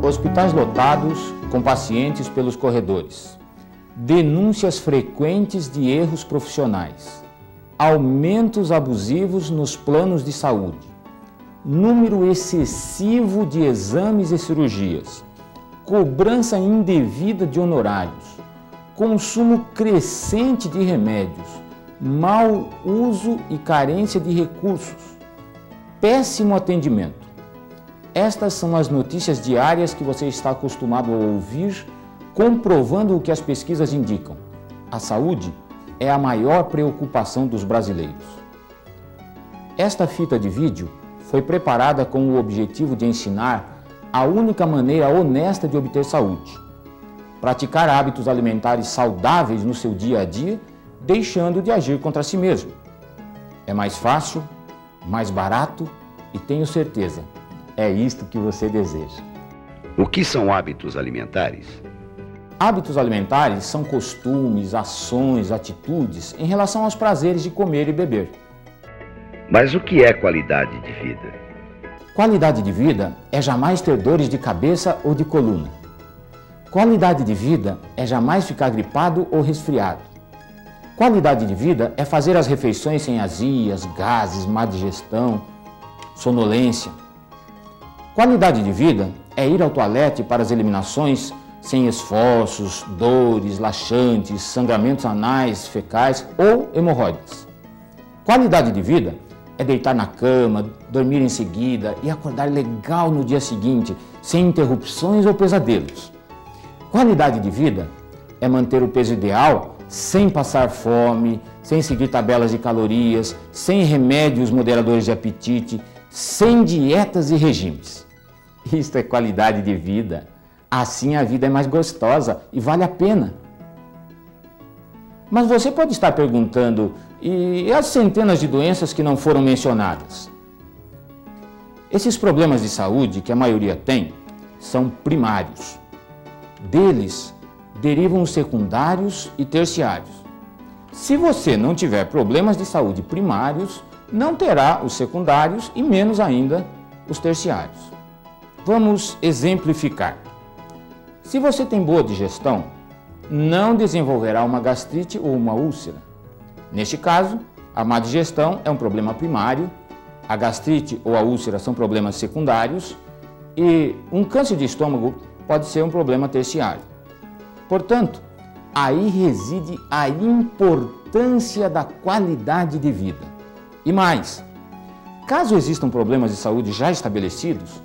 Hospitais lotados com pacientes pelos corredores. Denúncias frequentes de erros profissionais. Aumentos abusivos nos planos de saúde. Número excessivo de exames e cirurgias. Cobrança indevida de honorários. Consumo crescente de remédios. Mau uso e carência de recursos. Péssimo atendimento. Estas são as notícias diárias que você está acostumado a ouvir, comprovando o que as pesquisas indicam. A saúde é a maior preocupação dos brasileiros. Esta fita de vídeo foi preparada com o objetivo de ensinar a única maneira honesta de obter saúde. Praticar hábitos alimentares saudáveis no seu dia a dia, deixando de agir contra si mesmo. É mais fácil, mais barato e tenho certeza, é isto que você deseja. O que são hábitos alimentares? Hábitos alimentares são costumes, ações, atitudes em relação aos prazeres de comer e beber. Mas o que é qualidade de vida? Qualidade de vida é jamais ter dores de cabeça ou de coluna. Qualidade de vida é jamais ficar gripado ou resfriado. Qualidade de vida é fazer as refeições sem azias, gases, má digestão, sonolência. Qualidade de vida é ir ao toalete para as eliminações sem esforços, dores, laxantes, sangramentos anais, fecais ou hemorroidas. Qualidade de vida é deitar na cama, dormir em seguida e acordar legal no dia seguinte, sem interrupções ou pesadelos. Qualidade de vida é manter o peso ideal sem passar fome, sem seguir tabelas de calorias, sem remédios moderadores de apetite, sem dietas e regimes. Isto é qualidade de vida. Assim a vida é mais gostosa e vale a pena. Mas você pode estar perguntando, e as centenas de doenças que não foram mencionadas? Esses problemas de saúde que a maioria tem são primários. Deles derivam os secundários e terciários. Se você não tiver problemas de saúde primários, não terá os secundários e menos ainda os terciários. Vamos exemplificar. Se você tem boa digestão, não desenvolverá uma gastrite ou uma úlcera. Neste caso, a má digestão é um problema primário, a gastrite ou a úlcera são problemas secundários e um câncer de estômago pode ser um problema terciário. Portanto, aí reside a importância da qualidade de vida. E mais, caso existam problemas de saúde já estabelecidos,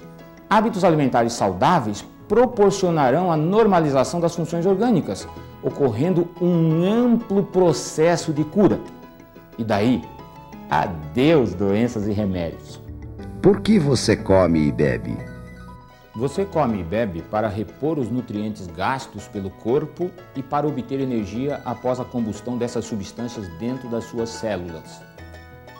hábitos alimentares saudáveis proporcionarão a normalização das funções orgânicas, ocorrendo um amplo processo de cura. E daí, adeus doenças e remédios. Por que você come e bebe? Você come e bebe para repor os nutrientes gastos pelo corpo e para obter energia após a combustão dessas substâncias dentro das suas células.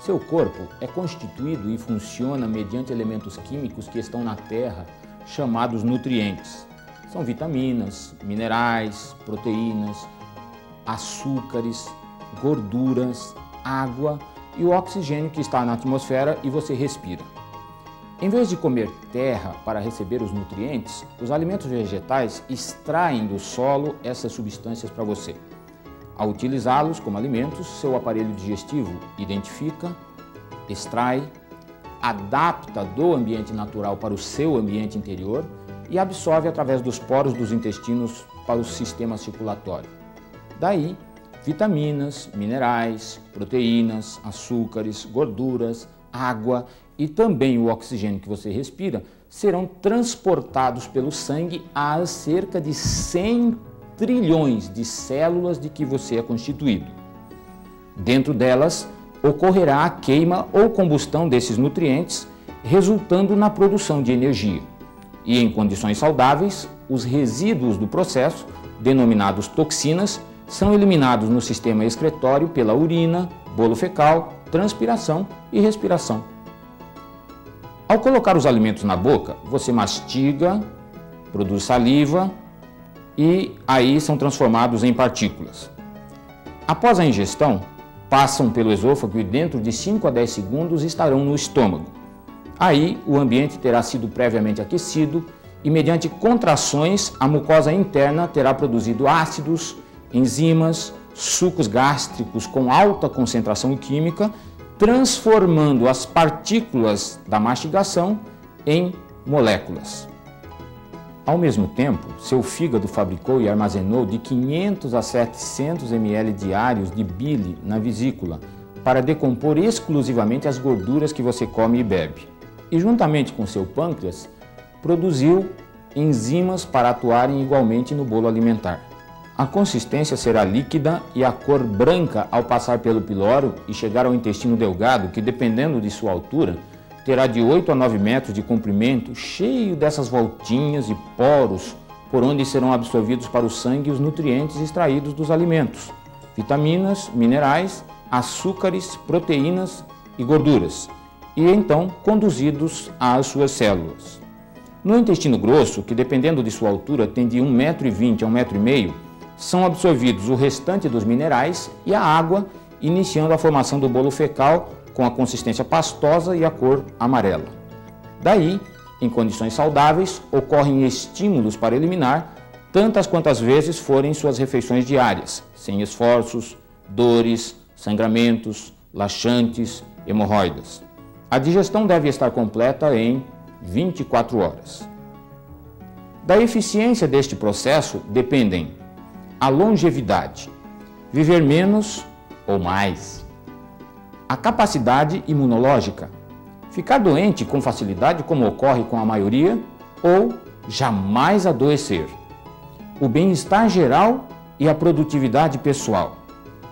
Seu corpo é constituído e funciona mediante elementos químicos que estão na terra, chamados nutrientes. São vitaminas, minerais, proteínas, açúcares, gorduras, água e o oxigênio que está na atmosfera e você respira. Em vez de comer terra para receber os nutrientes, os alimentos vegetais extraem do solo essas substâncias para você. Ao utilizá-los como alimentos, seu aparelho digestivo identifica, extrai, adapta do ambiente natural para o seu ambiente interior e absorve através dos poros dos intestinos para o sistema circulatório. Daí, vitaminas, minerais, proteínas, açúcares, gorduras, água e também o oxigênio que você respira serão transportados pelo sangue às cerca de 100 trilhões de células de que você é constituído. Dentro delas, ocorrerá a queima ou combustão desses nutrientes, resultando na produção de energia. E em condições saudáveis, os resíduos do processo, denominados toxinas, são eliminados no sistema excretório pela urina, bolo fecal, transpiração e respiração. Ao colocar os alimentos na boca, você mastiga, produz saliva e aí são transformados em partículas. Após a ingestão, passam pelo esôfago e dentro de 5 a 10 segundos estarão no estômago. Aí o ambiente terá sido previamente aquecido e mediante contrações a mucosa interna terá produzido ácidos, enzimas, sucos gástricos com alta concentração química, transformando as partículas da mastigação em moléculas. Ao mesmo tempo, seu fígado fabricou e armazenou de 500 a 700 ml diários de bile na vesícula para decompor exclusivamente as gorduras que você come e bebe. E juntamente com seu pâncreas, produziu enzimas para atuarem igualmente no bolo alimentar. A consistência será líquida e a cor branca ao passar pelo piloro e chegar ao intestino delgado, que dependendo de sua altura, terá de 8 a 9 metros de comprimento, cheio dessas voltinhas e poros por onde serão absorvidos para o sangue os nutrientes extraídos dos alimentos, vitaminas, minerais, açúcares, proteínas e gorduras, e então conduzidos às suas células. No intestino grosso, que dependendo de sua altura tem de 1,20 m a 1,5 m, são absorvidos o restante dos minerais e a água, iniciando a formação do bolo fecal com a consistência pastosa e a cor amarela. Daí, em condições saudáveis, ocorrem estímulos para eliminar tantas quantas vezes forem suas refeições diárias, sem esforços, dores, sangramentos, laxantes, hemorroidas. A digestão deve estar completa em 24 horas. Da eficiência deste processo dependem a longevidade, viver menos ou mais, a capacidade imunológica, ficar doente com facilidade como ocorre com a maioria ou jamais adoecer, o bem-estar geral e a produtividade pessoal,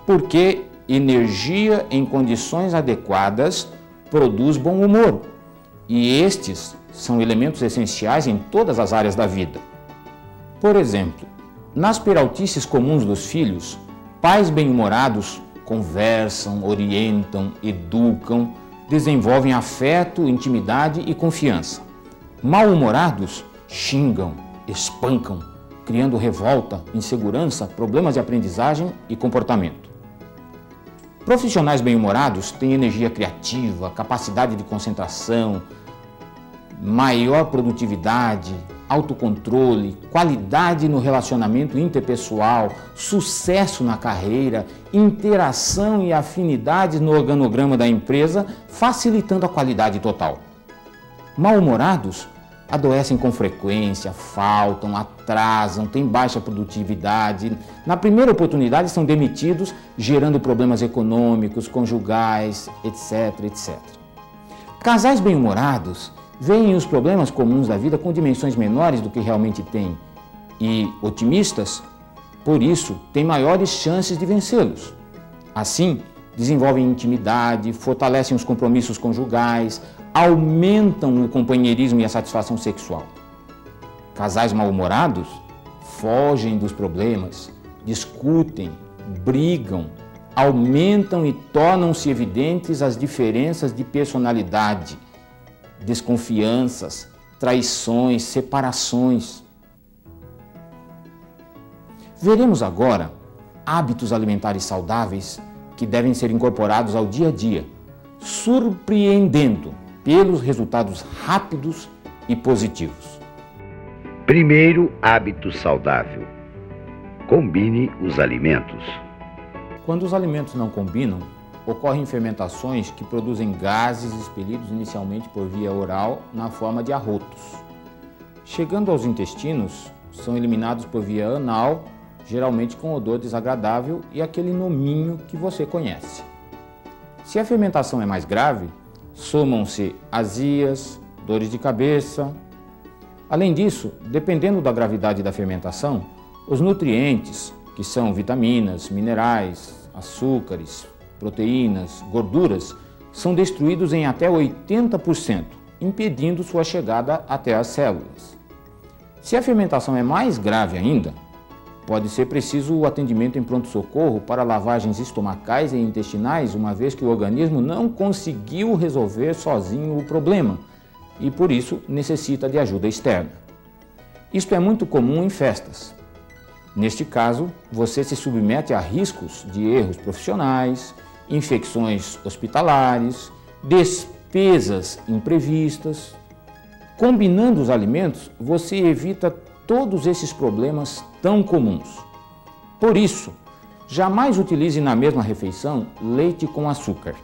porque energia em condições adequadas produz bom humor e estes são elementos essenciais em todas as áreas da vida. Por exemplo, nas peraltices comuns dos filhos, pais bem-humorados conversam, orientam, educam, desenvolvem afeto, intimidade e confiança. Mal-humorados xingam, espancam, criando revolta, insegurança, problemas de aprendizagem e comportamento. Profissionais bem-humorados têm energia criativa, capacidade de concentração, maior produtividade, autocontrole, qualidade no relacionamento interpessoal, sucesso na carreira, interação e afinidades no organograma da empresa, facilitando a qualidade total. Mal-humorados adoecem com frequência, faltam, atrasam, têm baixa produtividade. Na primeira oportunidade são demitidos, gerando problemas econômicos, conjugais, etc, etc. Casais bem-humorados veem os problemas comuns da vida com dimensões menores do que realmente têm e otimistas, por isso, têm maiores chances de vencê-los. Assim, desenvolvem intimidade, fortalecem os compromissos conjugais, aumentam o companheirismo e a satisfação sexual. Casais mal-humorados fogem dos problemas, discutem, brigam, aumentam e tornam-se evidentes as diferenças de personalidade, desconfianças, traições, separações. Veremos agora hábitos alimentares saudáveis que devem ser incorporados ao dia a dia, surpreendendo pelos resultados rápidos e positivos. Primeiro hábito saudável: combine os alimentos. Quando os alimentos não combinam, ocorrem fermentações que produzem gases expelidos inicialmente por via oral na forma de arrotos. Chegando aos intestinos, são eliminados por via anal, geralmente com odor desagradável e aquele nominho que você conhece. Se a fermentação é mais grave, somam-se azias, dores de cabeça. Além disso, dependendo da gravidade da fermentação, os nutrientes, que são vitaminas, minerais, açúcares, proteínas, gorduras, são destruídos em até 80%, impedindo sua chegada até as células. Se a fermentação é mais grave ainda, pode ser preciso o atendimento em pronto-socorro para lavagens estomacais e intestinais, uma vez que o organismo não conseguiu resolver sozinho o problema e, por isso, necessita de ajuda externa. Isto é muito comum em festas. Neste caso, você se submete a riscos de erros profissionais, infecções hospitalares, despesas imprevistas. Combinando os alimentos, você evita todos esses problemas tão comuns. Por isso, jamais utilize na mesma refeição leite com açúcar.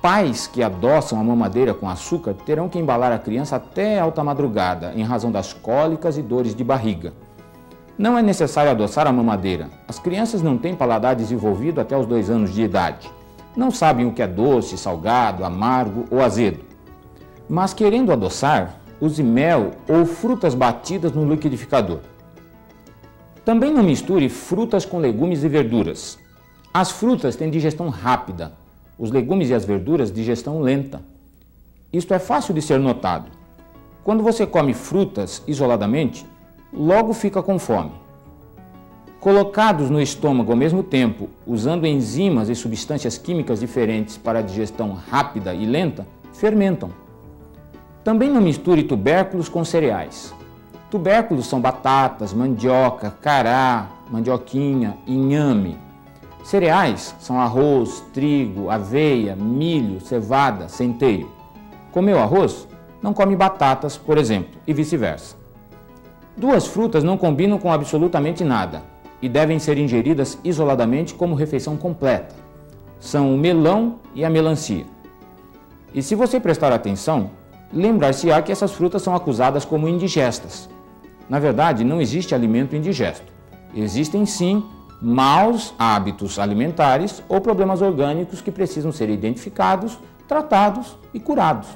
Pais que adoçam a mamadeira com açúcar terão que embalar a criança até alta madrugada, em razão das cólicas e dores de barriga. Não é necessário adoçar a mamadeira. As crianças não têm paladar desenvolvido até os 2 anos de idade. Não sabem o que é doce, salgado, amargo ou azedo. Mas querendo adoçar, use mel ou frutas batidas no liquidificador. Também não misture frutas com legumes e verduras. As frutas têm digestão rápida, os legumes e as verduras digestão lenta. Isto é fácil de ser notado. Quando você come frutas isoladamente, logo fica com fome. Colocados no estômago ao mesmo tempo, usando enzimas e substâncias químicas diferentes para a digestão rápida e lenta, fermentam. Também não misture tubérculos com cereais. Tubérculos são batatas, mandioca, cará, mandioquinha, inhame. Cereais são arroz, trigo, aveia, milho, cevada, centeio. Comeu arroz? Não come batatas, por exemplo, e vice-versa. 2 frutas não combinam com absolutamente nada e devem ser ingeridas isoladamente como refeição completa. São o melão e a melancia. E se você prestar atenção, lembrar-se-á que essas frutas são acusadas como indigestas. Na verdade, não existe alimento indigesto. Existem sim maus hábitos alimentares ou problemas orgânicos que precisam ser identificados, tratados e curados.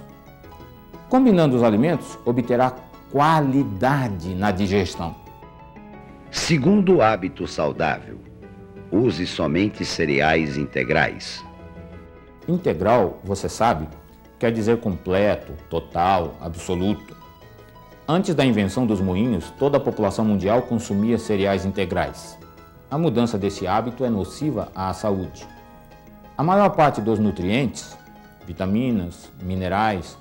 Combinando os alimentos, obterá qualidade na digestão. Segundo hábito saudável, use somente cereais integrais. Integral, você sabe, quer dizer completo, total, absoluto. Antes da invenção dos moinhos, toda a população mundial consumia cereais integrais. A mudança desse hábito é nociva à saúde. A maior parte dos nutrientes, vitaminas, minerais,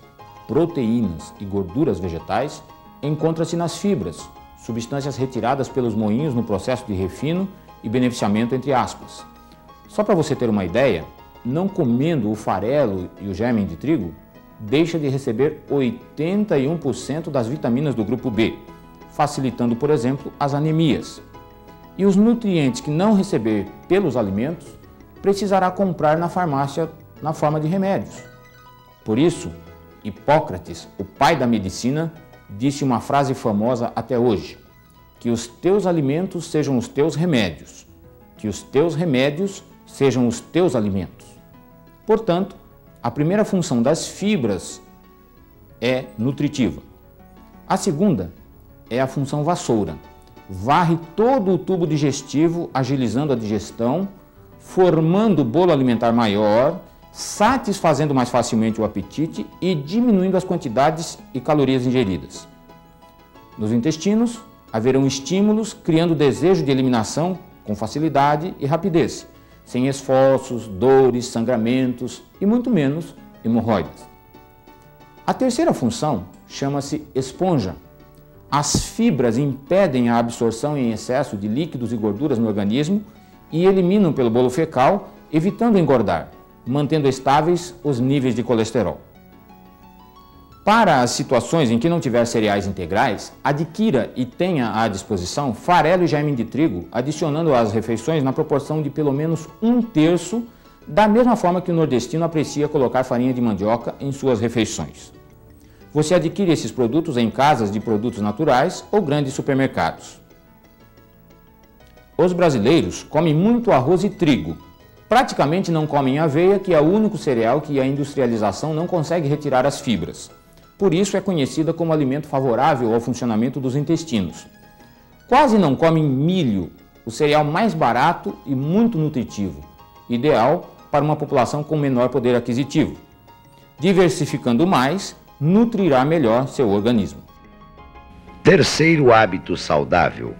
proteínas e gorduras vegetais, encontra-se nas fibras, substâncias retiradas pelos moinhos no processo de refino e beneficiamento entre aspas. Só para você ter uma ideia, não comendo o farelo e o germe de trigo, deixa de receber 81% das vitaminas do grupo B, facilitando, por exemplo, as anemias. E os nutrientes que não receber pelos alimentos, precisará comprar na farmácia na forma de remédios. Por isso, Hipócrates, o pai da medicina, disse uma frase famosa até hoje: que os teus alimentos sejam os teus remédios, que os teus remédios sejam os teus alimentos. Portanto, a primeira função das fibras é nutritiva. A segunda é a função vassoura. Varre todo o tubo digestivo, agilizando a digestão, formando bolo alimentar maior, satisfazendo mais facilmente o apetite e diminuindo as quantidades e calorias ingeridas. Nos intestinos, haverão estímulos, criando desejo de eliminação com facilidade e rapidez, sem esforços, dores, sangramentos e muito menos hemorroidas. A terceira função chama-se esponja. As fibras impedem a absorção em excesso de líquidos e gorduras no organismo e eliminam pelo bolo fecal, evitando engordar, mantendo estáveis os níveis de colesterol. Para as situações em que não tiver cereais integrais, adquira e tenha à disposição farelo e germe de trigo, adicionando às refeições na proporção de pelo menos 1/3, da mesma forma que o nordestino aprecia colocar farinha de mandioca em suas refeições. Você adquire esses produtos em casas de produtos naturais ou grandes supermercados. Os brasileiros comem muito arroz e trigo. Praticamente não comem aveia, que é o único cereal que a industrialização não consegue retirar as fibras. Por isso é conhecida como alimento favorável ao funcionamento dos intestinos. Quase não comem milho, o cereal mais barato e muito nutritivo, ideal para uma população com menor poder aquisitivo. Diversificando mais, nutrirá melhor seu organismo. Terceiro hábito saudável: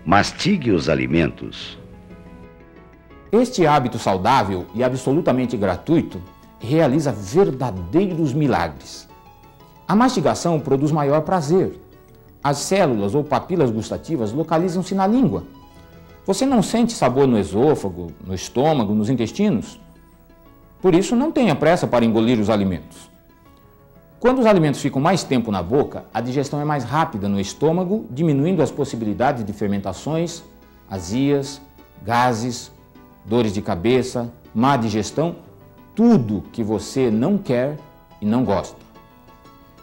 mastigue os alimentos. Este hábito saudável e absolutamente gratuito realiza verdadeiros milagres. A mastigação produz maior prazer. As células ou papilas gustativas localizam-se na língua. Você não sente sabor no esôfago, no estômago, nos intestinos? Por isso, não tenha pressa para engolir os alimentos. Quando os alimentos ficam mais tempo na boca, a digestão é mais rápida no estômago, diminuindo as possibilidades de fermentações, azias, gases, dores de cabeça, má digestão, tudo que você não quer e não gosta.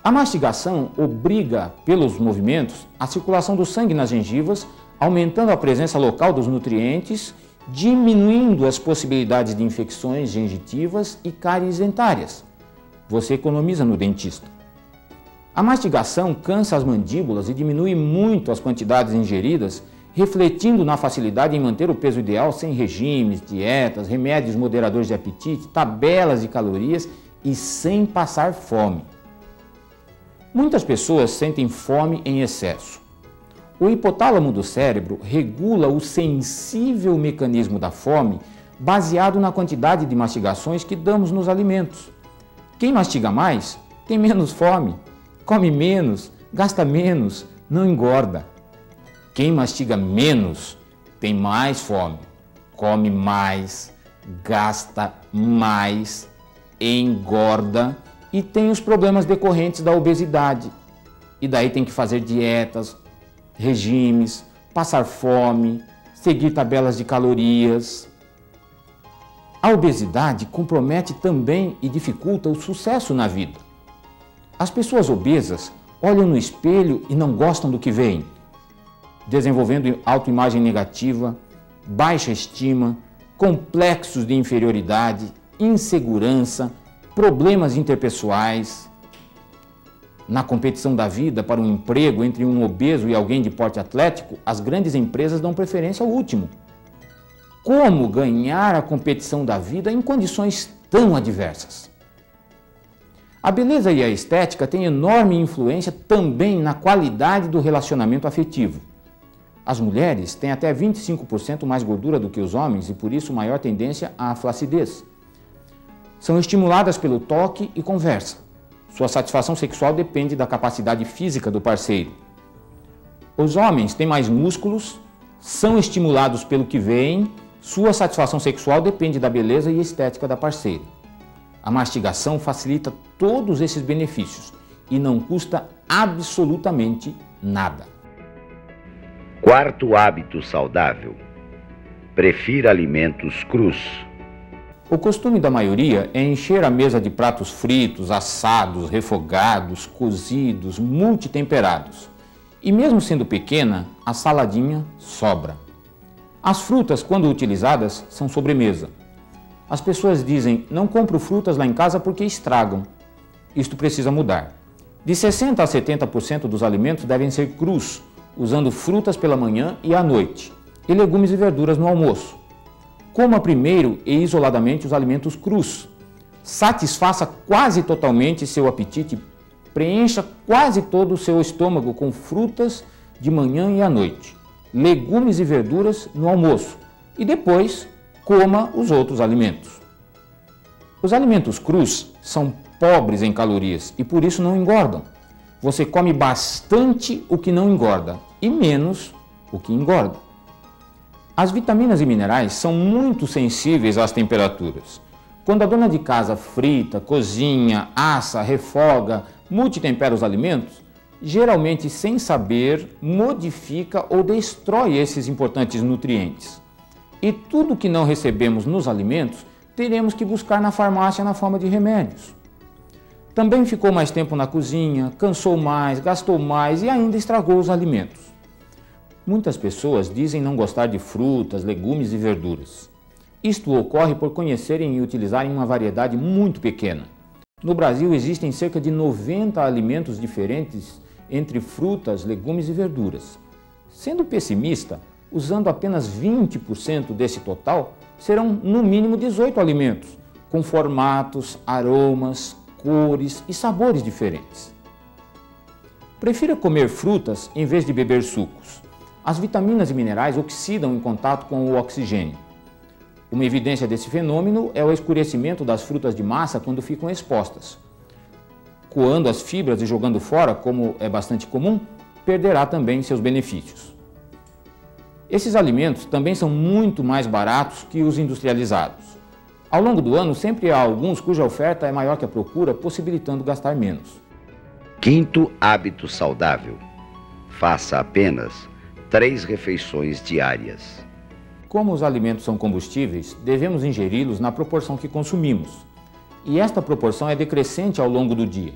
A mastigação obriga, pelos movimentos, a circulação do sangue nas gengivas, aumentando a presença local dos nutrientes, diminuindo as possibilidades de infecções gengitivas e cáries dentárias. Você economiza no dentista. A mastigação cansa as mandíbulas e diminui muito as quantidades ingeridas, refletindo na facilidade em manter o peso ideal sem regimes, dietas, remédios moderadores de apetite, tabelas de calorias e sem passar fome. Muitas pessoas sentem fome em excesso. O hipotálamo do cérebro regula o sensível mecanismo da fome baseado na quantidade de mastigações que damos nos alimentos. Quem mastiga mais tem menos fome, come menos, gasta menos, não engorda. Quem mastiga menos tem mais fome, come mais, gasta mais, engorda e tem os problemas decorrentes da obesidade. E daí tem que fazer dietas, regimes, passar fome, seguir tabelas de calorias. A obesidade compromete também e dificulta o sucesso na vida. As pessoas obesas olham no espelho e não gostam do que veem, desenvolvendo autoimagem negativa, baixa estima, complexos de inferioridade, insegurança, problemas interpessoais. Na competição da vida para um emprego entre um obeso e alguém de porte atlético, as grandes empresas dão preferência ao último. Como ganhar a competição da vida em condições tão adversas? A beleza e a estética têm enorme influência também na qualidade do relacionamento afetivo. As mulheres têm até 25% mais gordura do que os homens e, por isso, maior tendência à flacidez. São estimuladas pelo toque e conversa. Sua satisfação sexual depende da capacidade física do parceiro. Os homens têm mais músculos, são estimulados pelo que veem, sua satisfação sexual depende da beleza e estética da parceira. A mastigação facilita todos esses benefícios e não custa absolutamente nada. Quarto hábito saudável: prefira alimentos crus. O costume da maioria é encher a mesa de pratos fritos, assados, refogados, cozidos, multitemperados. E mesmo sendo pequena, a saladinha sobra. As frutas, quando utilizadas, são sobremesa. As pessoas dizem, não compro frutas lá em casa porque estragam. Isto precisa mudar. De 60% a 70% dos alimentos devem ser crus, usando frutas pela manhã e à noite, e legumes e verduras no almoço. Coma primeiro e isoladamente os alimentos crus. Satisfaça quase totalmente seu apetite, preencha quase todo o seu estômago com frutas de manhã e à noite, legumes e verduras no almoço e depois coma os outros alimentos. Os alimentos crus são pobres em calorias e por isso não engordam. Você come bastante o que não engorda e menos o que engorda. As vitaminas e minerais são muito sensíveis às temperaturas. Quando a dona de casa frita, cozinha, assa, refoga, multitempera os alimentos, geralmente sem saber, modifica ou destrói esses importantes nutrientes. E tudo que não recebemos nos alimentos, teremos que buscar na farmácia na forma de remédios. Também ficou mais tempo na cozinha, cansou mais, gastou mais e ainda estragou os alimentos. Muitas pessoas dizem não gostar de frutas, legumes e verduras. Isto ocorre por conhecerem e utilizarem uma variedade muito pequena. No Brasil existem cerca de 90 alimentos diferentes entre frutas, legumes e verduras. Sendo pessimista, usando apenas 20% desse total, serão no mínimo 18 alimentos, com formatos, aromas, cores e sabores diferentes. Prefira comer frutas em vez de beber sucos. As vitaminas e minerais oxidam em contato com o oxigênio. Uma evidência desse fenômeno é o escurecimento das frutas de massa quando ficam expostas. Coando as fibras e jogando fora, como é bastante comum, perderá também seus benefícios. Esses alimentos também são muito mais baratos que os industrializados. Ao longo do ano, sempre há alguns cuja oferta é maior que a procura, possibilitando gastar menos. Quinto hábito saudável: faça apenas 3 refeições diárias. Como os alimentos são combustíveis, devemos ingeri-los na proporção que consumimos. E esta proporção é decrescente ao longo do dia.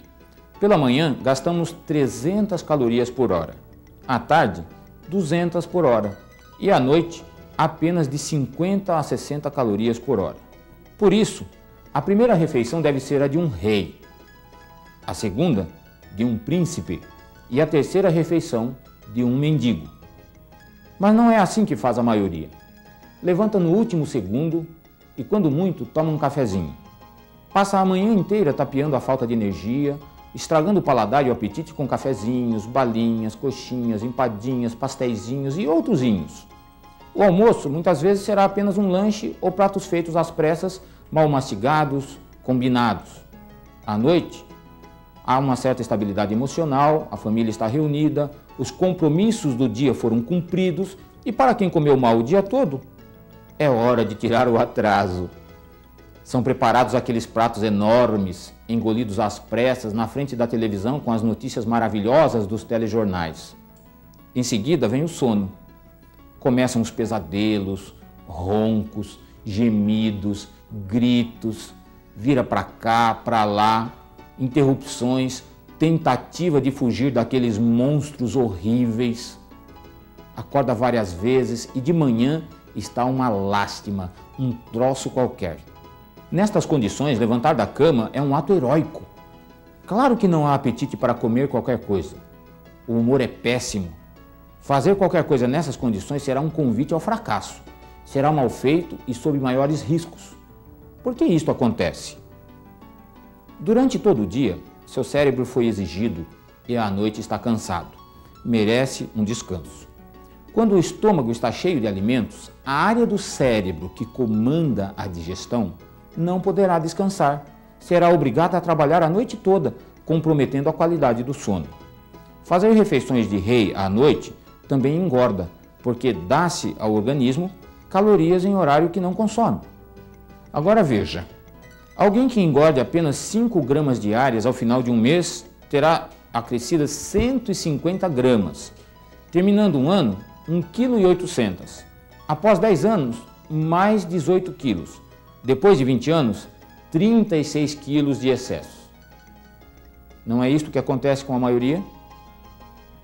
Pela manhã, gastamos 300 calorias por hora. À tarde, 200 por hora. E à noite, apenas de 50 a 60 calorias por hora. Por isso, a primeira refeição deve ser a de um rei. A segunda, de um príncipe. E a terceira refeição, de um mendigo. Mas não é assim que faz a maioria. Levanta no último segundo e, quando muito, toma um cafezinho. Passa a manhã inteira tapeando a falta de energia, estragando o paladar e o apetite com cafezinhos, balinhas, coxinhas, empadinhas, pasteizinhos e outrozinhos. O almoço muitas vezes será apenas um lanche ou pratos feitos às pressas, mal mastigados, combinados. À noite, há uma certa estabilidade emocional, a família está reunida, os compromissos do dia foram cumpridos e para quem comeu mal o dia todo, é hora de tirar o atraso. São preparados aqueles pratos enormes, engolidos às pressas na frente da televisão com as notícias maravilhosas dos telejornais. Em seguida vem o sono. Começam os pesadelos, roncos, gemidos, gritos, vira para cá, para lá, interrupções, tentativa de fugir daqueles monstros horríveis. Acorda várias vezes e de manhã está uma lástima, um troço qualquer. Nestas condições, levantar da cama é um ato heróico. Claro que não há apetite para comer qualquer coisa. O humor é péssimo. Fazer qualquer coisa nessas condições será um convite ao fracasso. Será mal feito e sob maiores riscos. Por que isto acontece? Durante todo o dia, seu cérebro foi exigido e à noite está cansado. Merece um descanso. Quando o estômago está cheio de alimentos, a área do cérebro que comanda a digestão não poderá descansar. Será obrigada a trabalhar a noite toda, comprometendo a qualidade do sono. Fazer refeições de rei à noite também engorda, porque dá-se ao organismo calorias em horário que não consome. Agora veja, alguém que engorde apenas 5 gramas diárias ao final de um mês terá acrescidas 150 gramas. Terminando um ano, 1,8 kg. Após 10 anos, mais 18 quilos. Depois de 20 anos, 36 quilos de excesso. Não é isto que acontece com a maioria?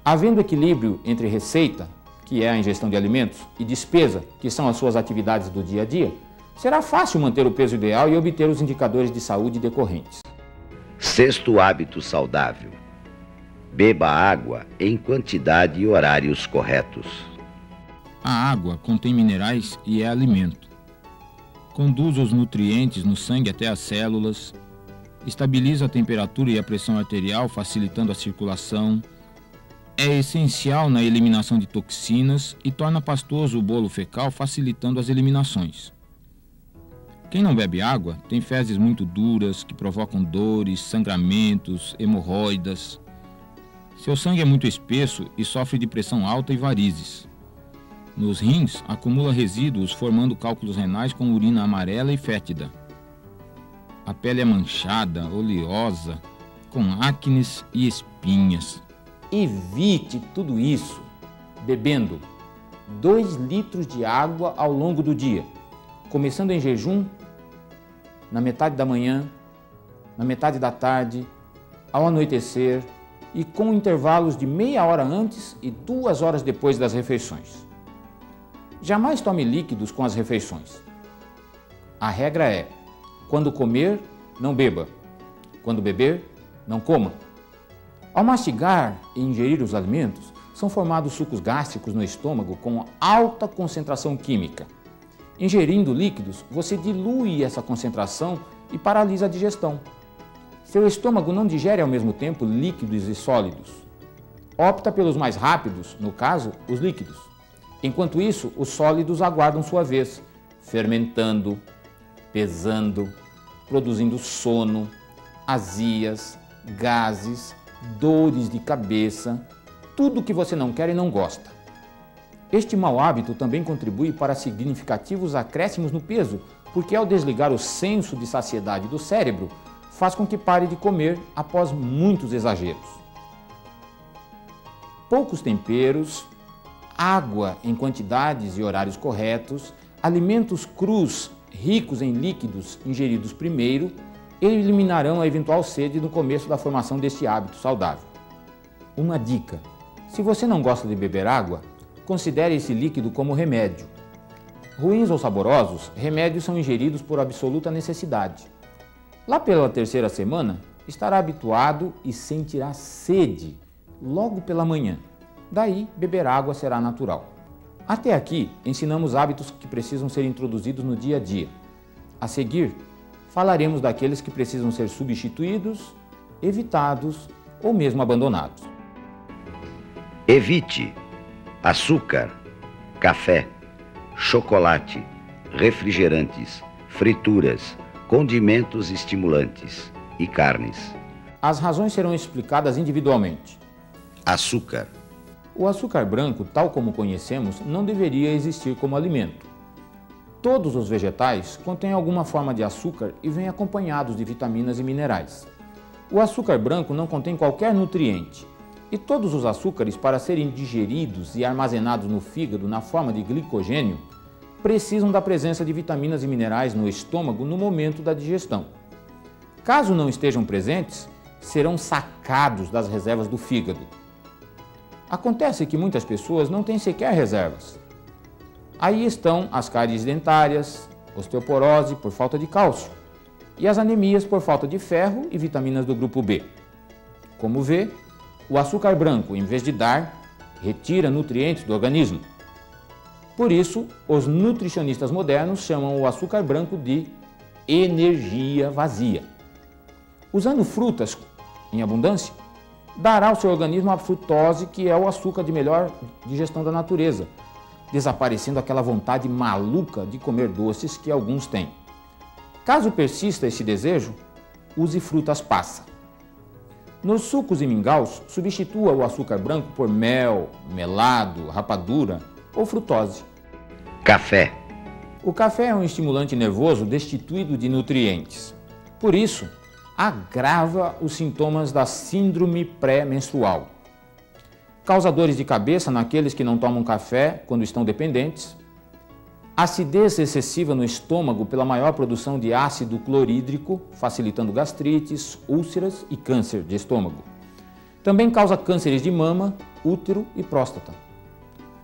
Havendo equilíbrio entre receita, que é a ingestão de alimentos, e despesa, que são as suas atividades do dia a dia, será fácil manter o peso ideal e obter os indicadores de saúde decorrentes. Sexto hábito saudável: beba água em quantidade e horários corretos. A água contém minerais e é alimento. Conduz os nutrientes no sangue até as células, estabiliza a temperatura e a pressão arterial, facilitando a circulação, é essencial na eliminação de toxinas e torna pastoso o bolo fecal, facilitando as eliminações. Quem não bebe água tem fezes muito duras que provocam dores, sangramentos, hemorroidas. Seu sangue é muito espesso e sofre de pressão alta e varizes. Nos rins, acumula resíduos formando cálculos renais com urina amarela e fétida. A pele é manchada, oleosa, com acnes e espinhas. Evite tudo isso bebendo 2 litros de água ao longo do dia, começando em jejum na metade da manhã, na metade da tarde, ao anoitecer e com intervalos de meia hora antes e 2 horas depois das refeições. Jamais tome líquidos com as refeições. A regra é: quando comer, não beba. Quando beber, não coma. Ao mastigar e ingerir os alimentos, são formados sucos gástricos no estômago com alta concentração química. Ingerindo líquidos, você dilui essa concentração e paralisa a digestão. Seu estômago não digere ao mesmo tempo líquidos e sólidos. Opta pelos mais rápidos, no caso, os líquidos. Enquanto isso, os sólidos aguardam sua vez, fermentando, pesando, produzindo sono, azias, gases, dores de cabeça, tudo que você não quer e não gosta. Este mau hábito também contribui para significativos acréscimos no peso, porque ao desligar o senso de saciedade do cérebro, faz com que pare de comer após muitos exageros. poucos temperos, água em quantidades e horários corretos, alimentos crus ricos em líquidos ingeridos primeiro eliminarão a eventual sede no começo da formação deste hábito saudável. Uma dica: se você não gosta de beber água, considere esse líquido como remédio. Ruins ou saborosos, remédios são ingeridos por absoluta necessidade. Lá pela terceira semana, estará habituado e sentirá sede logo pela manhã. Daí, beber água será natural. Até aqui, ensinamos hábitos que precisam ser introduzidos no dia a dia. A seguir, falaremos daqueles que precisam ser substituídos, evitados ou mesmo abandonados. Evite açúcar, café, chocolate, refrigerantes, frituras, condimentos estimulantes e carnes. As razões serão explicadas individualmente. Açúcar. O açúcar branco, tal como conhecemos, não deveria existir como alimento. Todos os vegetais contêm alguma forma de açúcar e vêm acompanhados de vitaminas e minerais. O açúcar branco não contém qualquer nutriente, e todos os açúcares, para serem digeridos e armazenados no fígado na forma de glicogênio, precisam da presença de vitaminas e minerais no estômago no momento da digestão. Caso não estejam presentes, serão sacados das reservas do fígado. Acontece que muitas pessoas não têm sequer reservas. Aí estão as cáries dentárias, osteoporose por falta de cálcio e as anemias por falta de ferro e vitaminas do grupo B. Como vê, o açúcar branco, em vez de dar, retira nutrientes do organismo. Por isso, os nutricionistas modernos chamam o açúcar branco de energia vazia. Usando frutas em abundância, dará ao seu organismo a frutose, que é o açúcar de melhor digestão da natureza, desaparecendo aquela vontade maluca de comer doces que alguns têm. Caso persista esse desejo, use frutas passa. Nos sucos e mingaus, substitua o açúcar branco por mel, melado, rapadura ou frutose. Café. O café é um estimulante nervoso destituído de nutrientes. Por isso, agrava os sintomas da síndrome pré-menstrual. Causa dores de cabeça naqueles que não tomam café quando estão dependentes. Acidez excessiva no estômago pela maior produção de ácido clorídrico, facilitando gastrites, úlceras e câncer de estômago. Também causa cânceres de mama, útero e próstata.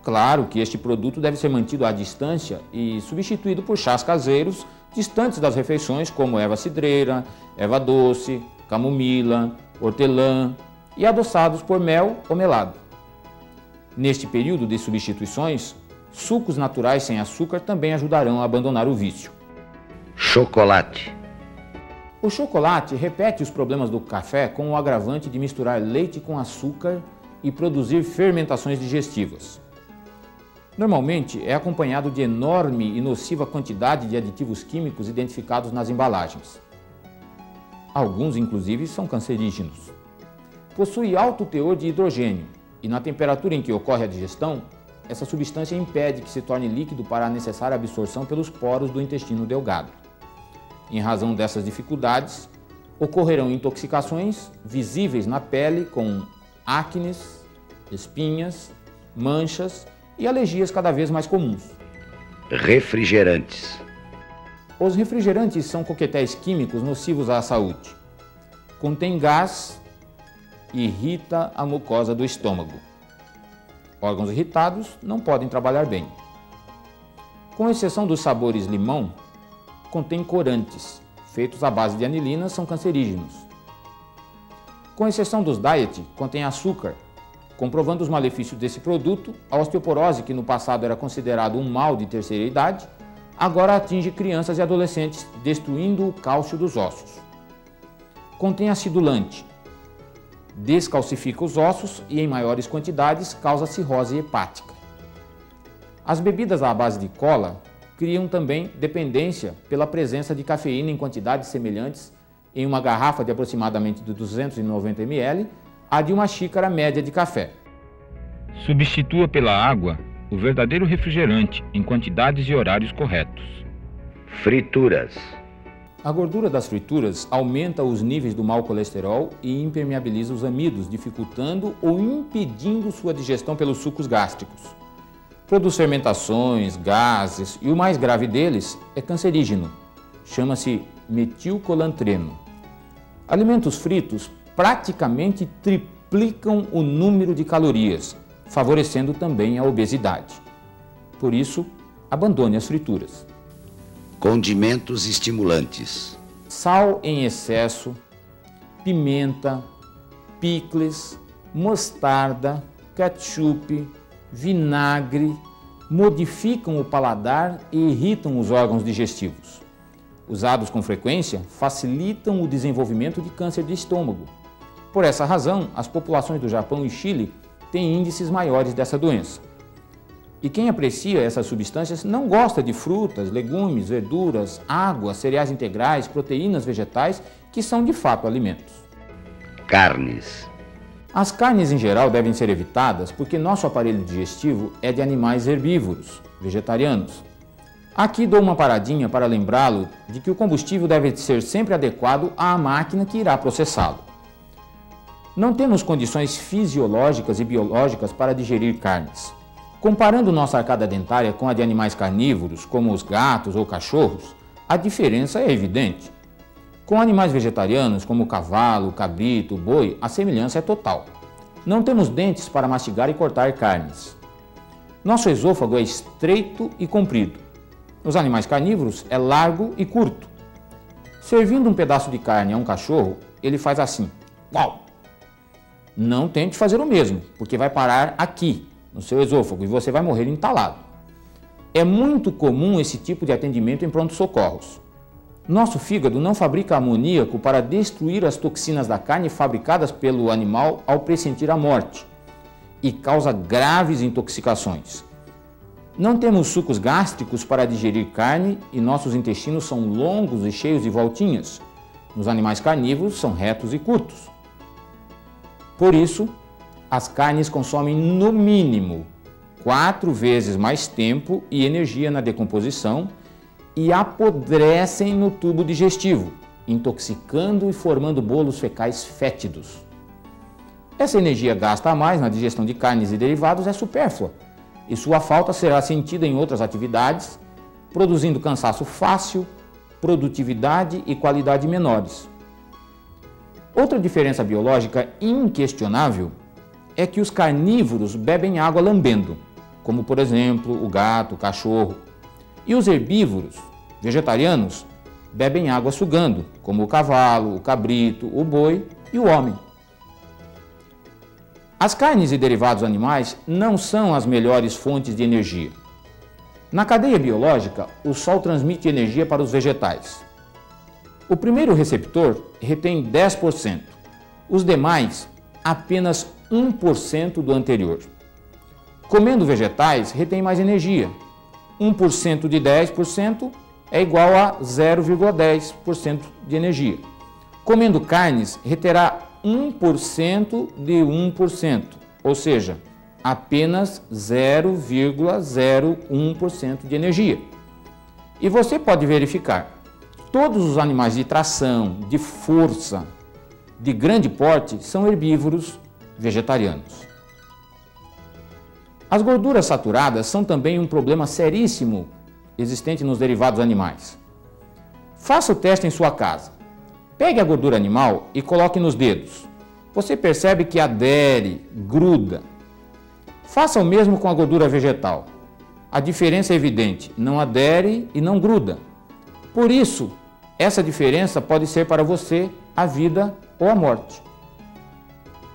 Claro que este produto deve ser mantido à distância e substituído por chás caseiros distantes das refeições, como erva cidreira, erva doce, camomila, hortelã e adoçados por mel ou melado. Neste período de substituições, sucos naturais sem açúcar também ajudarão a abandonar o vício. Chocolate. O chocolate repete os problemas do café com o agravante de misturar leite com açúcar e produzir fermentações digestivas. Normalmente é acompanhado de enorme e nociva quantidade de aditivos químicos identificados nas embalagens. Alguns, inclusive, são cancerígenos. Possui alto teor de hidrogênio e, na temperatura em que ocorre a digestão, essa substância impede que se torne líquido para a necessária absorção pelos poros do intestino delgado. Em razão dessas dificuldades, ocorrerão intoxicações visíveis na pele com acnes, espinhas, manchas e alergias cada vez mais comuns. Refrigerantes. Os refrigerantes são coquetéis químicos nocivos à saúde. Contém gás e irrita a mucosa do estômago. Órgãos irritados não podem trabalhar bem. Com exceção dos sabores limão, contém corantes, feitos à base de anilina, são cancerígenos. Com exceção dos diet, contém açúcar. Comprovando os malefícios desse produto, a osteoporose, que no passado era considerado um mal de terceira idade, agora atinge crianças e adolescentes, destruindo o cálcio dos ossos. Contém acidulante. Descalcifica os ossos e, em maiores quantidades, causa cirrose hepática. As bebidas à base de cola criam também dependência pela presença de cafeína em quantidades semelhantes em uma garrafa de aproximadamente 290 ml a de uma xícara média de café. Substitua pela água o verdadeiro refrigerante em quantidades e horários corretos. Frituras. A gordura das frituras aumenta os níveis do mau colesterol e impermeabiliza os amidos, dificultando ou impedindo sua digestão pelos sucos gástricos. Produz fermentações, gases e o mais grave deles é cancerígeno. Chama-se metilcolantreno. Alimentos fritos praticamente triplicam o número de calorias, favorecendo também a obesidade. Por isso, abandone as frituras. Condimentos estimulantes. Sal em excesso, pimenta, picles, mostarda, ketchup, vinagre modificam o paladar e irritam os órgãos digestivos. Usados com frequência, facilitam o desenvolvimento de câncer de estômago. Por essa razão, as populações do Japão e Chile têm índices maiores dessa doença. E quem aprecia essas substâncias não gosta de frutas, legumes, verduras, água, cereais integrais, proteínas vegetais, que são de fato alimentos. Carnes. As carnes em geral devem ser evitadas porque nosso aparelho digestivo é de animais herbívoros, vegetarianos. Aqui dou uma paradinha para lembrá-lo de que o combustível deve ser sempre adequado à máquina que irá processá-lo. Não temos condições fisiológicas e biológicas para digerir carnes. Comparando nossa arcada dentária com a de animais carnívoros, como os gatos ou cachorros, a diferença é evidente. Com animais vegetarianos, como o cavalo, o cabrito, o boi, a semelhança é total. Não temos dentes para mastigar e cortar carnes. Nosso esôfago é estreito e comprido. Nos animais carnívoros é largo e curto. Servindo um pedaço de carne a um cachorro, ele faz assim. Uau! Não tente fazer o mesmo, porque vai parar aqui, no seu esôfago, e você vai morrer entalado. É muito comum esse tipo de atendimento em pronto-socorros. Nosso fígado não fabrica amoníaco para destruir as toxinas da carne fabricadas pelo animal ao pressentir a morte e causa graves intoxicações. Não temos sucos gástricos para digerir carne e nossos intestinos são longos e cheios de voltinhas. Nos animais carnívoros são retos e curtos. Por isso, as carnes consomem no mínimo 4 vezes mais tempo e energia na decomposição e apodrecem no tubo digestivo, intoxicando e formando bolos fecais fétidos. Essa energia gasta a mais na digestão de carnes e derivados é supérflua, e sua falta será sentida em outras atividades, produzindo cansaço fácil, produtividade e qualidade menores. Outra diferença biológica inquestionável é que os carnívoros bebem água lambendo, como por exemplo o gato, o cachorro, e os herbívoros, vegetarianos, bebem água sugando, como o cavalo, o cabrito, o boi e o homem. As carnes e derivados animais não são as melhores fontes de energia. Na cadeia biológica, o sol transmite energia para os vegetais. O primeiro receptor retém 10%, os demais apenas 1% do anterior. Comendo vegetais, retém mais energia. 1% de 10% é igual a 0,10% de energia. Comendo carnes, reterá 1% de 1%, ou seja, apenas 0,01% de energia. E você pode verificar, todos os animais de tração, de força, de grande porte são herbívoros vegetarianos. As gorduras saturadas são também um problema seríssimo existente nos derivados animais. Faça o teste em sua casa. Pegue a gordura animal e coloque nos dedos. Você percebe que adere, gruda. Faça o mesmo com a gordura vegetal. A diferença é evidente, não adere e não gruda. Por isso, essa diferença pode ser para você a vida ou a morte.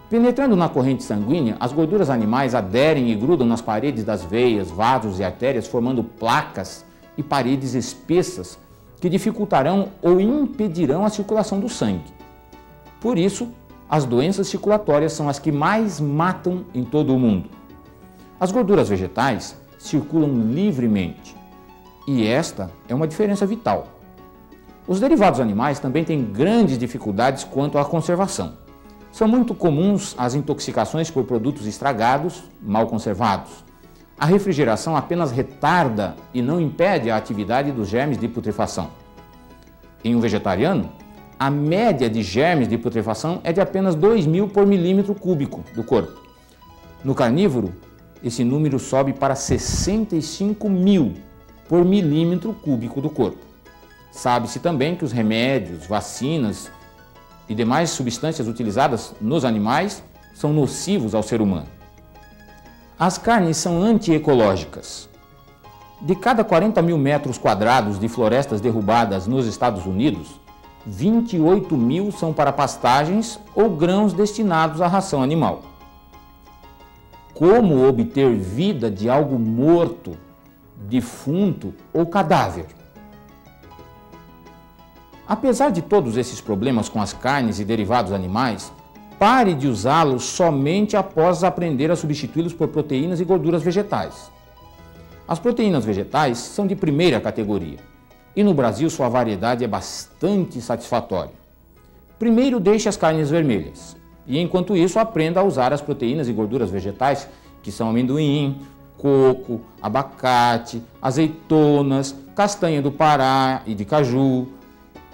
Penetrando na corrente sanguínea, as gorduras animais aderem e grudam nas paredes das veias, vasos e artérias, formando placas e paredes espessas que dificultarão ou impedirão a circulação do sangue. Por isso, as doenças circulatórias são as que mais matam em todo o mundo. As gorduras vegetais circulam livremente e esta é uma diferença vital. Os derivados animais também têm grandes dificuldades quanto à conservação. São muito comuns as intoxicações por produtos estragados, mal conservados. A refrigeração apenas retarda e não impede a atividade dos germes de putrefação. Em um vegetariano, a média de germes de putrefação é de apenas 2.000 por milímetro cúbico do corpo. No carnívoro, esse número sobe para 65.000 por milímetro cúbico do corpo. Sabe-se também que os remédios, vacinas e demais substâncias utilizadas nos animais são nocivos ao ser humano. As carnes são antiecológicas. De cada 40.000 metros quadrados de florestas derrubadas nos Estados Unidos, 28.000 são para pastagens ou grãos destinados à ração animal. Como obter vida de algo morto, defunto ou cadáver? Apesar de todos esses problemas com as carnes e derivados animais, pare de usá-los somente após aprender a substituí-los por proteínas e gorduras vegetais. As proteínas vegetais são de primeira categoria e no Brasil sua variedade é bastante satisfatória. Primeiro deixe as carnes vermelhas e enquanto isso aprenda a usar as proteínas e gorduras vegetais que são amendoim, coco, abacate, azeitonas, castanha do Pará e de caju,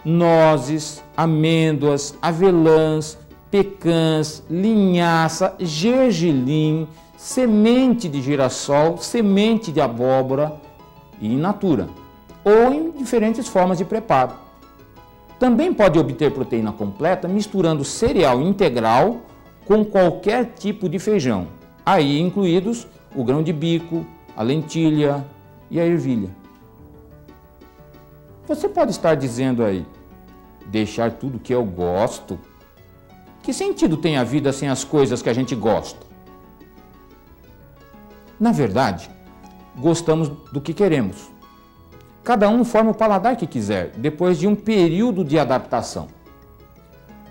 nozes, amêndoas, avelãs, pecãs, linhaça, gergelim, semente de girassol, semente de abóbora e in natura, ou em diferentes formas de preparo. Também pode obter proteína completa misturando cereal integral com qualquer tipo de feijão, aí incluídos o grão de bico, a lentilha e a ervilha. Você pode estar dizendo aí, deixar tudo que eu gosto? Que sentido tem a vida sem as coisas que a gente gosta? Na verdade, gostamos do que queremos. Cada um forma o paladar que quiser, depois de um período de adaptação.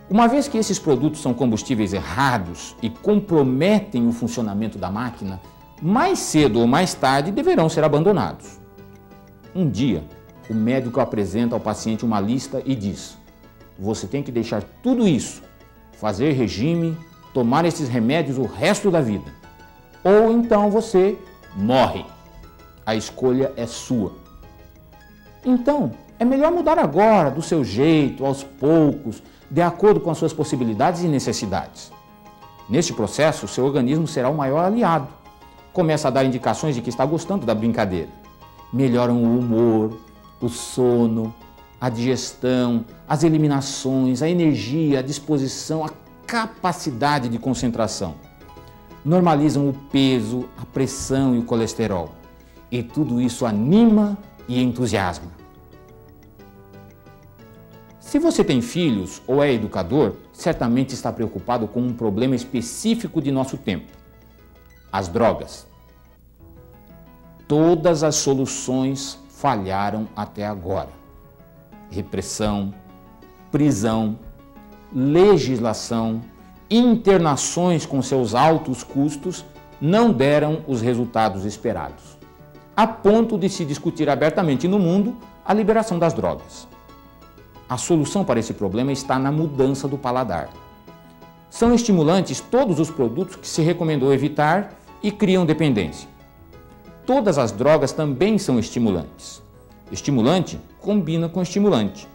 Uma vez que esses produtos são combustíveis errados e comprometem o funcionamento da máquina, mais cedo ou mais tarde deverão ser abandonados. Um dia, o médico apresenta ao paciente uma lista e diz: você tem que deixar tudo isso, fazer regime, tomar esses remédios o resto da vida. Ou então você morre. A escolha é sua. Então, é melhor mudar agora, do seu jeito, aos poucos, de acordo com as suas possibilidades e necessidades. Neste processo, o seu organismo será o maior aliado. Começa a dar indicações de que está gostando da brincadeira. Melhoram o humor, o sono, a digestão, as eliminações, a energia, a disposição, a capacidade de concentração. Normalizam o peso, a pressão e o colesterol. E tudo isso anima e entusiasma. Se você tem filhos ou é educador, certamente está preocupado com um problema específico de nosso tempo: as drogas. Todas as soluções falharam até agora. Repressão, prisão, legislação, internações com seus altos custos não deram os resultados esperados, a ponto de se discutir abertamente no mundo a liberação das drogas. A solução para esse problema está na mudança do paladar. São estimulantes todos os produtos que se recomendou evitar e criam dependência. Todas as drogas também são estimulantes. Estimulante combina com estimulante.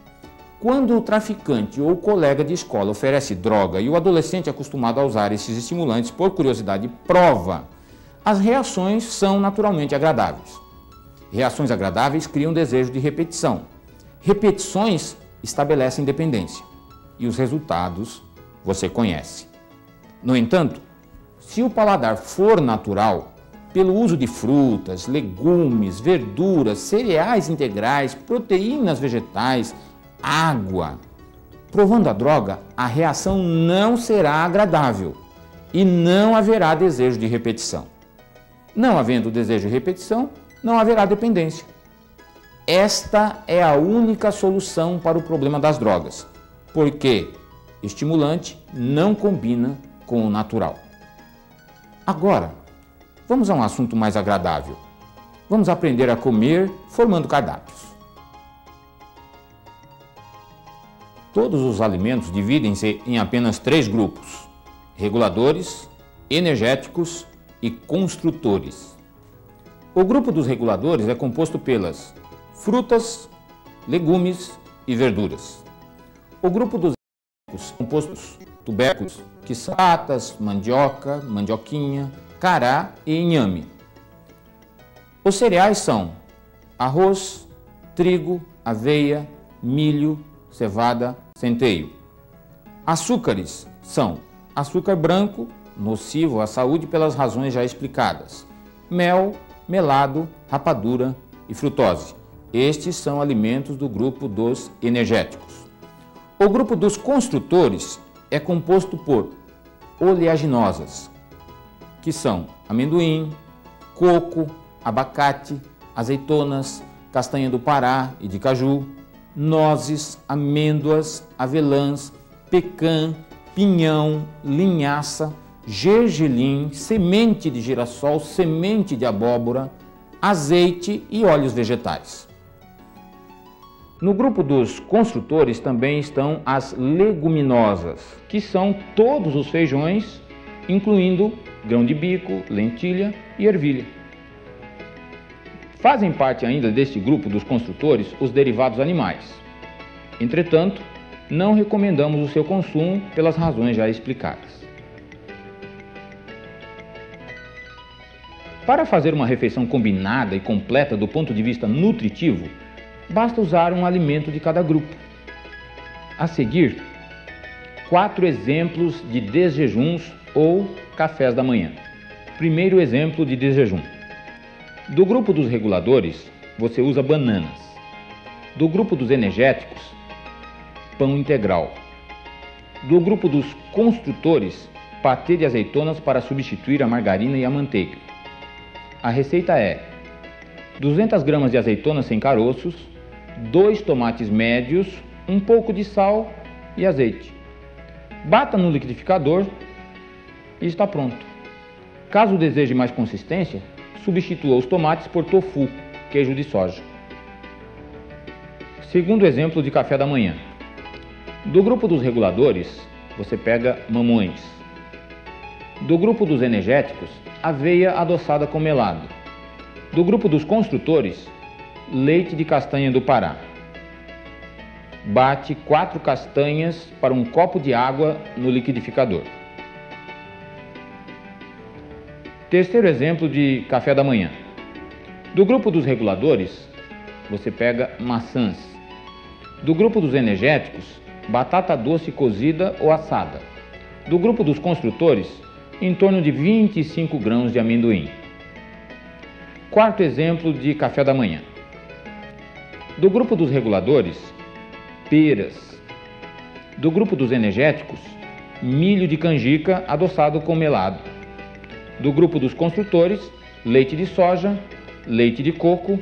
Quando o traficante ou o colega de escola oferece droga e o adolescente acostumado a usar esses estimulantes por curiosidade prova, as reações são naturalmente agradáveis. Reações agradáveis criam desejo de repetição. Repetições estabelecem dependência. E os resultados você conhece. No entanto, se o paladar for natural, pelo uso de frutas, legumes, verduras, cereais integrais, proteínas vegetais, água, provando a droga, a reação não será agradável e não haverá desejo de repetição. Não havendo desejo de repetição, não haverá dependência. Esta é a única solução para o problema das drogas, porque estimulante não combina com o natural. Agora, vamos a um assunto mais agradável. Vamos aprender a comer formando cardápios. Todos os alimentos dividem-se em apenas 3 grupos: reguladores, energéticos e construtores. O grupo dos reguladores é composto pelas frutas, legumes e verduras. O grupo dos compostos tubérculos, que são batatas, mandioca, mandioquinha, cará e inhame. Os cereais são arroz, trigo, aveia, milho, cevada, centeio. Açúcares são açúcar branco, nocivo à saúde pelas razões já explicadas, mel, melado, rapadura e frutose. Estes são alimentos do grupo dos energéticos. O grupo dos construtores é composto por oleaginosas, que são amendoim, coco, abacate, azeitonas, castanha do Pará e de caju, nozes, amêndoas, avelãs, pecan, pinhão, linhaça, gergelim, semente de girassol, semente de abóbora, azeite e óleos vegetais. No grupo dos construtores também estão as leguminosas, que são todos os feijões, incluindo grão de bico, lentilha e ervilha. Fazem parte ainda deste grupo dos construtores os derivados animais. Entretanto, não recomendamos o seu consumo pelas razões já explicadas. Para fazer uma refeição combinada e completa do ponto de vista nutritivo, basta usar um alimento de cada grupo. A seguir, 4 exemplos de desjejuns ou cafés da manhã. Primeiro exemplo de desjejum. Do grupo dos reguladores, você usa bananas. Do grupo dos energéticos, pão integral. Do grupo dos construtores, patê de azeitonas para substituir a margarina e a manteiga. A receita é 200 gramas de azeitonas sem caroços, 2 tomates médios, um pouco de sal e azeite. Bata no liquidificador e está pronto. Caso deseje mais consistência, substitua os tomates por tofu, queijo de soja. Segundo exemplo de café da manhã. Do grupo dos reguladores, você pega mamões. Do grupo dos energéticos, aveia adoçada com melado. Do grupo dos construtores, leite de castanha do Pará. Bate 4 castanhas para um copo de água no liquidificador. Terceiro exemplo de café da manhã. Do grupo dos reguladores, você pega maçãs. Do grupo dos energéticos, batata doce cozida ou assada. Do grupo dos construtores, em torno de 25 grãos de amendoim. Quarto exemplo de café da manhã. Do grupo dos reguladores, peras. Do grupo dos energéticos, milho de canjica adoçado com melado. Do grupo dos construtores, leite de soja, leite de coco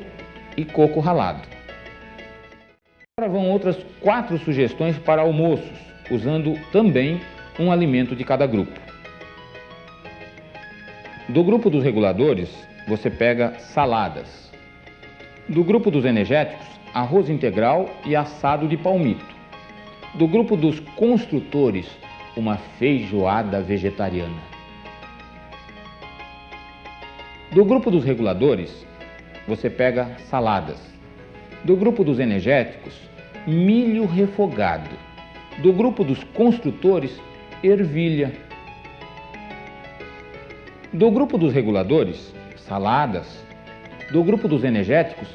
e coco ralado. Agora vão outras 4 sugestões para almoços, usando também um alimento de cada grupo. Do grupo dos reguladores, você pega saladas. Do grupo dos energéticos, arroz integral e assado de palmito. Do grupo dos construtores, uma feijoada vegetariana. Do grupo dos reguladores, você pega saladas. Do grupo dos energéticos, milho refogado. Do grupo dos construtores, ervilha. Do grupo dos reguladores, saladas. Do grupo dos energéticos,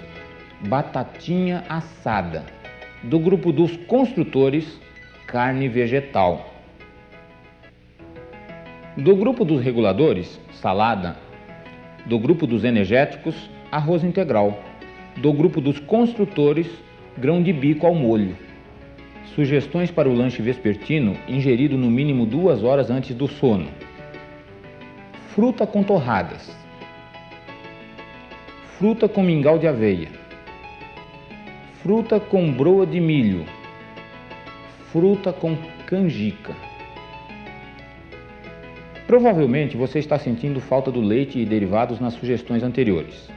batatinha assada. Do grupo dos construtores, carne vegetal. Do grupo dos reguladores, salada. Do grupo dos energéticos, arroz integral. Do grupo dos construtores, grão de bico ao molho. Sugestões para o lanche vespertino ingerido no mínimo 2 horas antes do sono. Fruta com torradas. Fruta com mingau de aveia. Fruta com broa de milho. Fruta com canjica. Provavelmente você está sentindo falta do leite e derivados nas sugestões anteriores.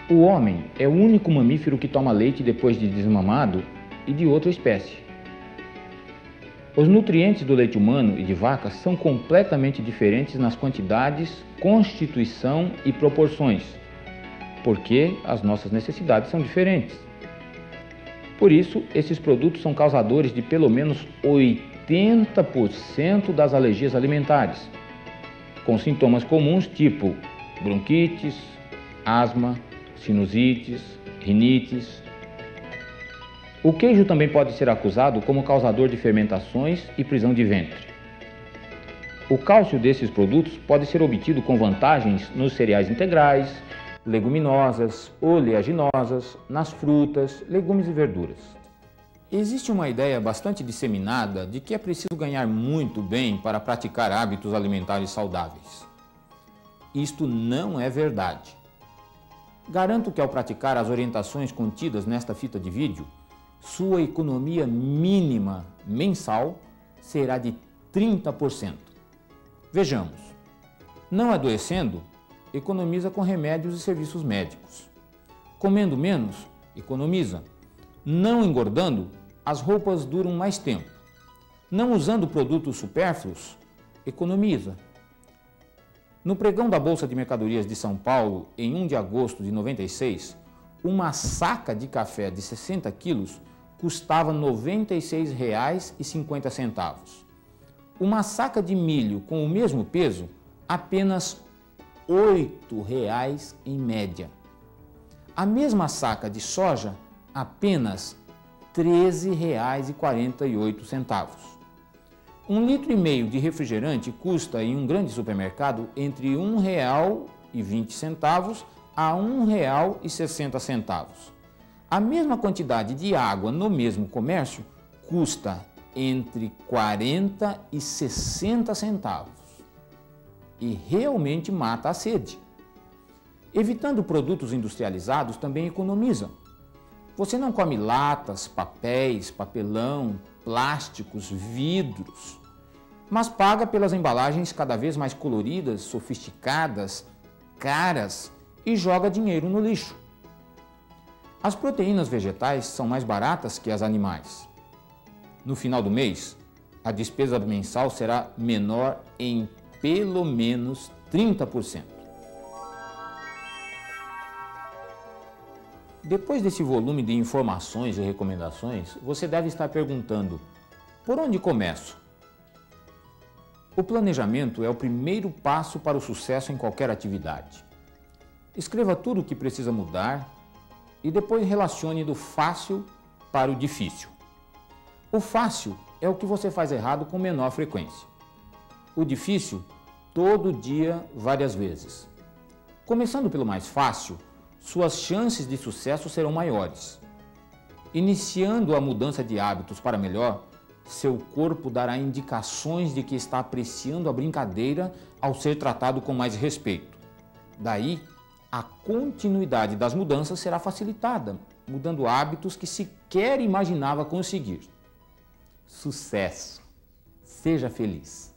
O homem é o único mamífero que toma leite depois de desmamado e de outra espécie. Os nutrientes do leite humano e de vaca são completamente diferentes nas quantidades, constituição e proporções, porque as nossas necessidades são diferentes. Por isso, esses produtos são causadores de pelo menos 80% das alergias alimentares, com sintomas comuns tipo bronquites, asma, sinusites, rinites. O queijo também pode ser acusado como causador de fermentações e prisão de ventre. O cálcio desses produtos pode ser obtido com vantagens nos cereais integrais, leguminosas, oleaginosas, nas frutas, legumes e verduras. Existe uma ideia bastante disseminada de que é preciso ganhar muito bem para praticar hábitos alimentares saudáveis. Isto não é verdade. Garanto que ao praticar as orientações contidas nesta fita de vídeo, sua economia mínima mensal será de 30%. Vejamos, não adoecendo, economiza com remédios e serviços médicos. Comendo menos, economiza. Não engordando, as roupas duram mais tempo. Não usando produtos supérfluos, economiza. No pregão da Bolsa de Mercadorias de São Paulo, em 1 de agosto de 96, uma saca de café de 60 quilos custava R$ 96,50. Uma saca de milho com o mesmo peso, apenas R$ 8,00 em média. A mesma saca de soja, apenas R$ 13,48. 1,5 litro de refrigerante custa em um grande supermercado entre R$ 1,20 a R$ 1,60. A mesma quantidade de água no mesmo comércio custa entre 40 e 60 centavos e realmente mata a sede. Evitando produtos industrializados também economiza. Você não come latas, papéis, papelão, plásticos, vidros, mas paga pelas embalagens cada vez mais coloridas, sofisticadas, caras e joga dinheiro no lixo. As proteínas vegetais são mais baratas que as animais. No final do mês, a despesa mensal será menor em pelo menos 30%. Depois desse volume de informações e recomendações, você deve estar perguntando: por onde começo? O planejamento é o primeiro passo para o sucesso em qualquer atividade. Escreva tudo o que precisa mudar e depois relacione do fácil para o difícil. O fácil é o que você faz errado com menor frequência. O difícil, todo dia, várias vezes. Começando pelo mais fácil, suas chances de sucesso serão maiores. Iniciando a mudança de hábitos para melhor, seu corpo dará indicações de que está apreciando a brincadeira ao ser tratado com mais respeito. Daí, a continuidade das mudanças será facilitada, mudando hábitos que sequer imaginava conseguir. Sucesso! Seja feliz!